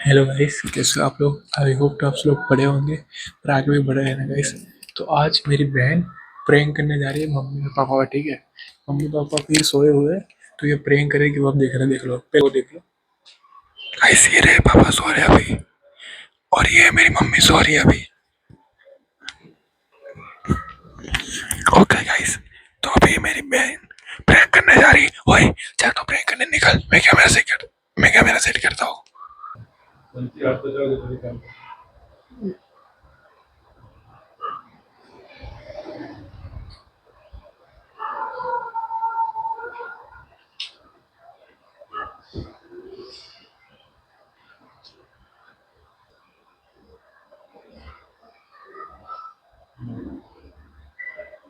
Hello guys, कैसे हो आप लोग। आई होप तो आप लोग बड़े होंगे और आगे भी बड़े रहना गाइस। तो आज मेरी बहन प्रैंक करने जा रही है मम्मी और पापा का। ठीक है, मम्मी पापा फिर सोए हुए हैं, तो ये प्रैंक करेगी। वो आप देख रहे, देख लो, पे वो देख लो गाइस। ये रहे पापा सो रहे हैं अभी, और ये मेरी मम्मी सो रही है अभी। ओके गाइस, तो अभी मेरी बहन प्रैंक करने जा रही है। ओए चल तो प्रैंक करने निकल, मैं कैमरा सेट करता हूँ।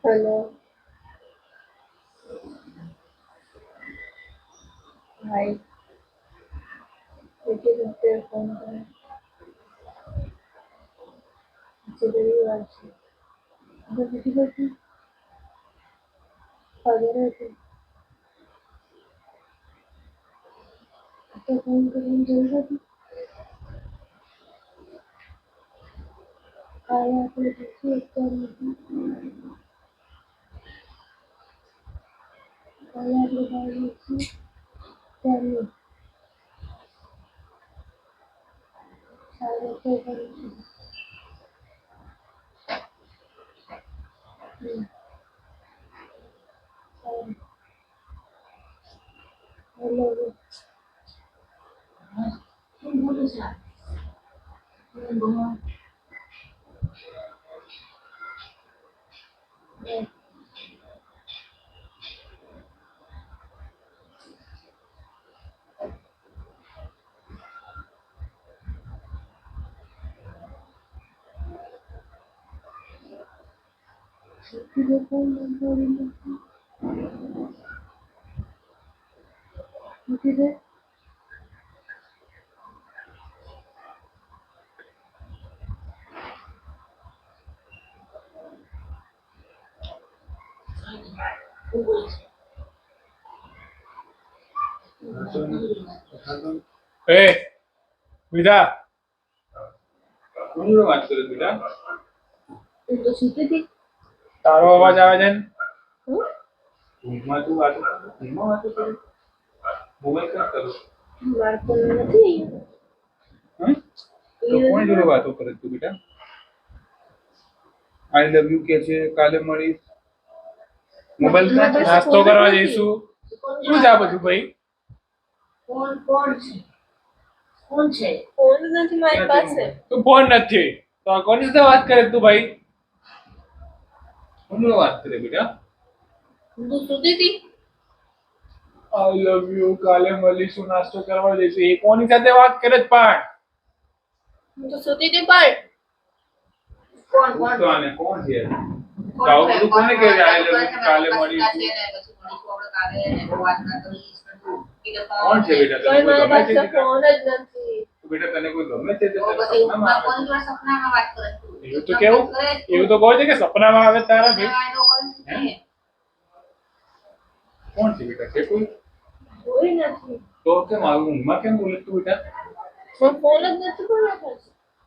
हेलो भाई, देखिए सकते हो फोन करें जरूरी बात है। अगर किसी को भी अगर है तो फोन करें जरूरत है। आया तो देखिए उत्तर नहीं आया तो भाई देखिए चलिए सारे तो करें। हेलो किसी फोन नंबर किसी ए विदा, કોની વાત કરે બેટા? तो सुनते थे। તારો અવાજ આવે છે ને? हाँ? ઊંઘમાં તું વાતો કરે? ઊંઘમાં વાતો કરે? મોબાઈલ કર કરો. हमारे फोन नहीं હમ? તો કોની જોડે વાતો કરે તું બેટા? આઈ લવ યુ કે છે, કાલે મળીશ. મોબાઈલ ક્યાં છે? નાસ્તો કરવા જઈશું. શું છે આ બધું ભાઈ? कौन कौन છે कौन છે फोन નથી મારી પાસે। તું ફોન નથી તો કોની સાથે વાત કરે તું ભાઈ? કોની જોડે વાત કરે બેટા? હું તો સુતી હતી। આઈ લવ યુ, કાલે મળીશું, નાસ્તો કરવા જઈશું. એ કોની સાથે વાત કરે છે પણ? હું તો સુતી હતી પણ કોણ કોણ તો આને કોણ છે? કાવ બધું કોને કહે છે આઈ લવ યુ, કાલે મળીશું? કોણ છે બેટા? તને કોઈ ગમે છે? ફોન જ નથી। તો બેટા તને કોઈ ગમે છે? તો પછી ઊંઘમાં કોની જોડે સપનામાં વાત કરે તું? એવું તો કેવું? એવું તો કહો છે કે સપનામાં આવે તારા ભાઈ? કોણ છે બેટા? છે કોઈ? કોઈ નથી। તો કેમ આવું ઊંઘમાં કેમ બોલે તું બેટા? પણ ફોન જ નથી કર્યો।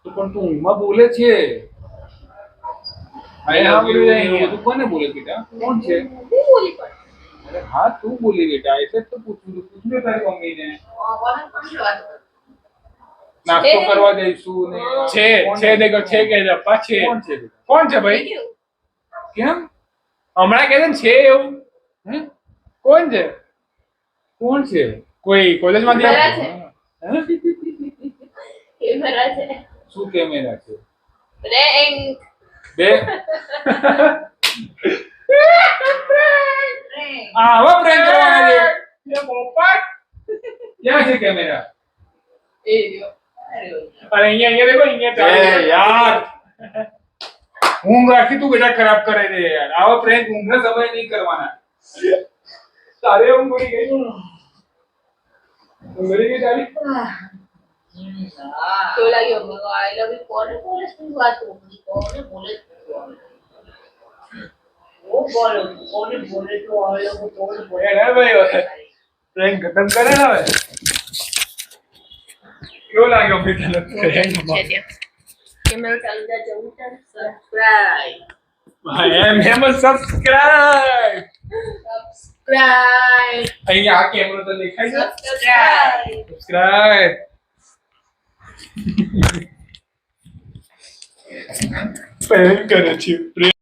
તો પણ તું ઊંઘમાં બોલે છે? આઈ લવ યુ બધું કોને બોલે બેટા? કોણ છે? નથી બોલી પણ अरे हाँ तू बोली बेटा, ऐसे तो पूछ ले तारी मम्मी ने। नाश्तो करवा जईसु ने छे देखो छे के जप्पा छे। कौन छे भाई? केम हमणा के છે એવું? હે કોણ છે? કોણ છે? કોઈ કોલેજ માંથી કેમેરા છે। હે? કેમેરા છે। શું કેમેરા છે? પ્રેન્ક બે પ્રેન્ક આવા પ્રેન્ક કરવાના છે? એ પોપટ ક્યાં છે કેમેરા? એ રહ્યો अरे અહીંયા देखो અહીંયા ચાલે यार ઊંઘ રાખી તું બેટા ખરાબ કરે છે યાર। આવો પ્રેન્ક ઊંઘના સમય નહીં કરવાના। તારે ઊંઘ ઉડી ગઈ? ઊંઘ ઉડી ગઈ તારી? તો લાગ્યો આઈ લવ યુ કોને બોલે શું વાત કોને બોલે ઓ બોલો કોને બોલે તો આઈ લવ યુ કોને બોલે એ ના ભાઈ પ્રેન્ક ખતમ કરે ને હવે। કેવો લાગ્યો ભાઈ તને છે ત્યાં કેમેરો ચાલુ જાય જવું છે સબસ્ક્રાઇબ એમ સબસ્ક્રાઇબ સબસ્ક્રાઇબ અહીંયા આ કેમેરો તો દેખાય છે સબસ્ક્રાઇબ સબસ્ક્રાઇબ પ્રેમ કરે છે